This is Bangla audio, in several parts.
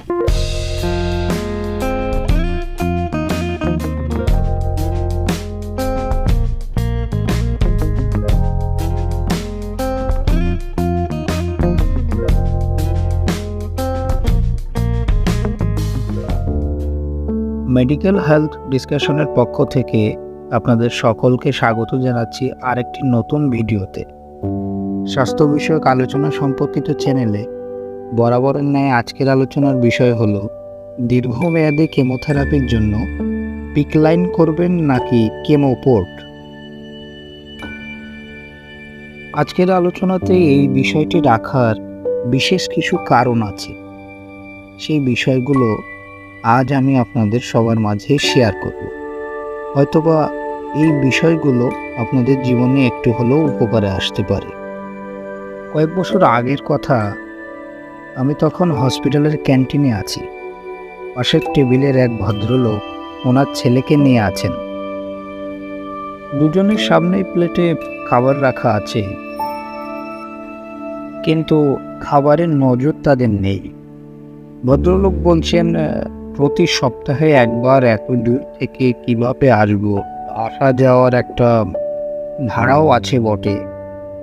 মেডিকেল হেলথ ডিসকাশনের পক্ষ থেকে আপনাদের সকলকে স্বাগত জানাচ্ছি আরেকটি নতুন ভিডিওতে। স্বাস্থ্য বিষয়ক আলোচনা সম্পর্কিত চ্যানেলে বরাবরের ন্যায় আজকের আলোচনার বিষয় হলো দীর্ঘমেয়াদী কেমোথেরাপির জন্য পিক লাইন করবেন নাকি কেমো পোর্ট। আজকের আলোচনাতে এই বিষয়টি রাখার বিশেষ কিছু কারণ আছে, সেই বিষয়গুলো আজ আমি আপনাদের সবার মাঝে শেয়ার করব। হয়তোবা এই বিষয়গুলো আপনাদের জীবনে একটু হলেও উপকারে আসতে পারে। কয়েক বছর আগের কথা, আমি তখন হসপিটালের ক্যান্টিনে আছি। পাশের টেবিলের এক ভদ্রলোক ওনার ছেলেকে নিয়ে আছেন। দুজনের সামনেই প্লেটে খাবার রাখা আছে, কিন্তু খাবারের নজর তাদের নেই। ভদ্রলোক বলছেন, প্রতি সপ্তাহে একবার এত দূর থেকে কিভাবে আসবো, আসা যাওয়ার একটা ভাড়াও আছে বটে,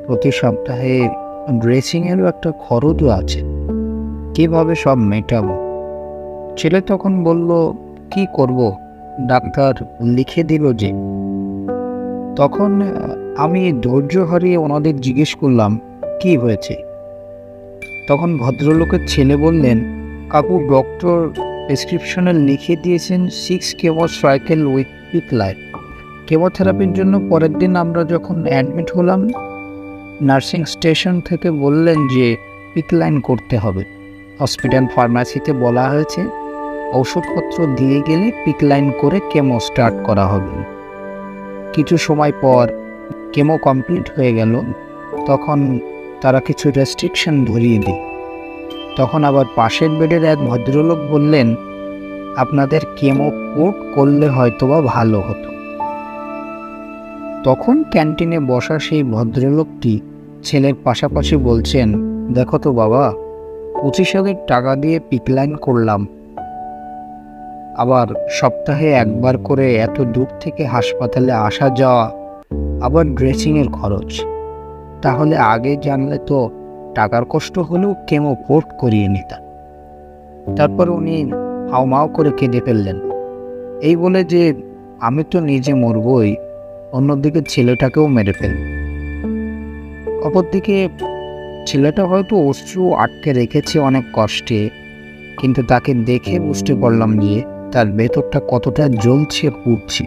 প্রতি সপ্তাহে ড্রেসিংয়েরও একটা খরচও আছে, কিভাবে সব মেটাবো। ছেলে তখন বলল, কি করব, ডাক্তার লিখে দিল যে। তখন আমি ধৈর্য হারিয়ে ওনাদের জিজ্ঞেস করলাম, কি হয়েছে। তখন ভদ্রলোকের ছেলে বললেন, কাকু, ডক্টর প্রেসক্রিপশনে লিখে দিয়েছেন 6 chemo cycle with PICC line. কেমোথেরাপির জন্য পরের দিন আমরা যখন অ্যাডমিট হলাম, নার্সিং স্টেশন থেকে বললেন যে পিক লাইন করতে হবে। হসপিটাল ফার্মাসিতে বলা হয়েছে ওষুধপত্র দিয়ে গেলে পিক লাইন করে কেমো স্টার্ট করা হবে। কিছু সময় পর কেমো কমপ্লিট হয়ে গেল, তখন তারা কিছু রেস্ট্রিকশন ধরিয়ে দেয়। তখন আবার পাশের বেডের এক ভদ্রলোক বললেন, আপনাদের কেমো পোর্ট করলে হয়তোবা ভালো হতো। তখন ক্যান্টিনে বসা সেই ভদ্রলোকটি ছেলের পাশাপাশি বলছেন, দেখো তো বাবা, 25,000 টাকা দিয়ে পিক লাইন করলাম, আবার সপ্তাহে একবার করে এত দূর থেকে হাসপাতালে আসা যাওয়া, আবার ড্রেসিংয়ের খরচ। তাহলে আগে জানলে তো টাকার কষ্ট হলেও কেমো পোর্ট করিয়ে নিতাম। তারপর উনি হাউমাউ করে কেঁদে ফেললেন, এই বলে যে আমি তো নিজে মরবই, অন্যদিকে ছেলেটাকেও মেরে ফেলব। অপরদিকে ছেলেটা হয়তো অশ্রু আটকে রেখেছে অনেক কষ্টে, কিন্তু তাকে দেখে বুঝতে পারলাম যে তার ভেতরটা কতটা জ্বলছে, পুড়ছে।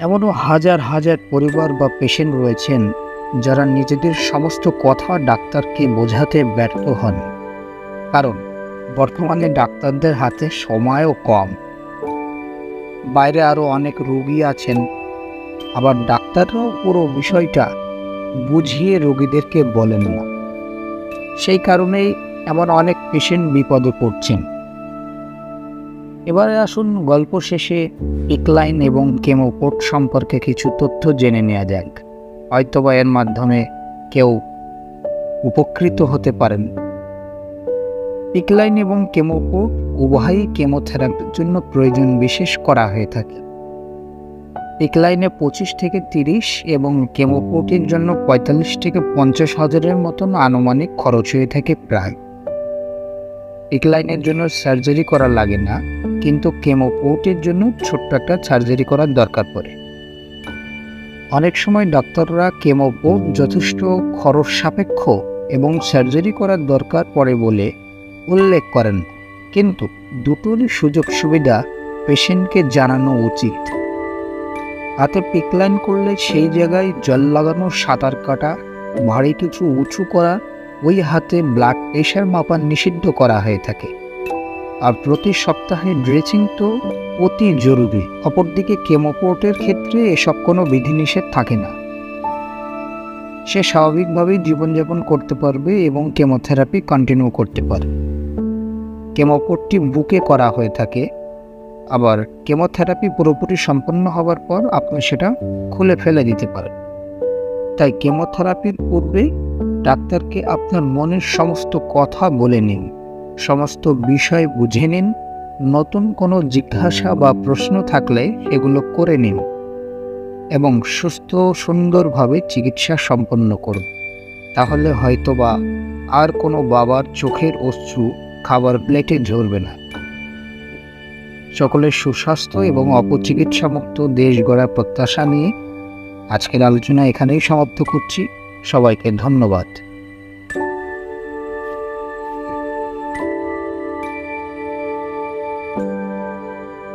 এমনও হাজার হাজার পরিবার বা পেশেন্ট রয়েছেন যারা নিজেদের সমস্ত কথা ডাক্তারকে বোঝাতে ব্যর্থ হন, কারণ বর্তমানে ডাক্তারদের হাতে সময়ও কম। বাইরে আরও অনেক রোগী আছেন, আবার ডাক্তাররাও পুরো বিষয়টা বুঝিয়ে রোগীদেরকে বলেন না। সেই কারণেই এমন অনেক পেশেন্ট বিপদে পড়ছেন। এবারে আসুন গল্প শেষে পিক লাইন এবং কেমো পোর্ট সম্পর্কে কিছু তথ্য জেনে নেওয়া যাক। হয়তোবা এর মাধ্যমে কেউ উপকৃত হতে পারেন। পিক লাইন এবং কেমো পোর্ট উভয়ই কেমোথেরাপির জন্য প্রয়োজন বিশেষ করা হয়ে থাকে। পিক লাইনে 25 থেকে 30 এবং কেমো পোর্টের জন্য 45 থেকে 50 হাজারের মতন আনুমানিক খরচ হয়ে থাকে প্রায়। পিক লাইনের জন্য সার্জারি করা লাগে না, কিন্তু কেমো পোর্টের জন্য ছোট্ট একটা সার্জারি করার দরকার পড়ে। অনেক সময় ডাক্তাররা কেমো পোর্ট যথেষ্ট খরচ সাপেক্ষ এবং সার্জারি করার দরকার পড়ে বলে উল্লেখ করেন, কিন্তু দুটোরই সুযোগ সুবিধা পেশেন্টকে জানানো উচিত। হাতে পিক লাইন করলে সেই জায়গায় জল লাগানো, সাঁতার কাটা, ভারী কিছু উঁচু করা, ওই হাতে ব্লাড প্রেশার মাপা নিষিদ্ধ করা হয়ে থাকে। আর প্রতি সপ্তাহে ড্রেসিং তো অতি জরুরি। অপরদিকে কেমো পোর্টের ক্ষেত্রে এসব কোনো বিধিনিষেধ থাকে না, সে স্বাভাবিকভাবেই জীবনযাপন করতে পারবে এবং কেমোথেরাপি কন্টিনিউ করতে পারবে। কেমো পোর্টটি বুকে করা হয়ে থাকে, আবার কেমোথেরাপি পুরোপুরি সম্পন্ন হওয়ার পর আপনি সেটা খুলে ফেলে দিতে পারেন। তাই কেমোথেরাপির পূর্বে ডাক্তারকে আপনার মনের সমস্ত কথা বলে নিন সমস্ত বিষয় বুঝে নিন। নতুন কোনো জিজ্ঞাসা বা প্রশ্ন থাকলে এগুলো করে নিন এবং সুস্থ সুন্দরভাবে চিকিৎসা সম্পন্ন করুন। তাহলে হয়তোবা আর কোনো বাবার চোখের অশ্রু খাবার প্লেটে ঝরবে না। সকলের সুস্বাস্থ্য এবং অপচিকিৎসামুক্ত দেশ গড়ার প্রত্যাশা নিয়ে আজকের আলোচনা এখানেই সমাপ্ত করছি। সবাইকে ধন্যবাদ।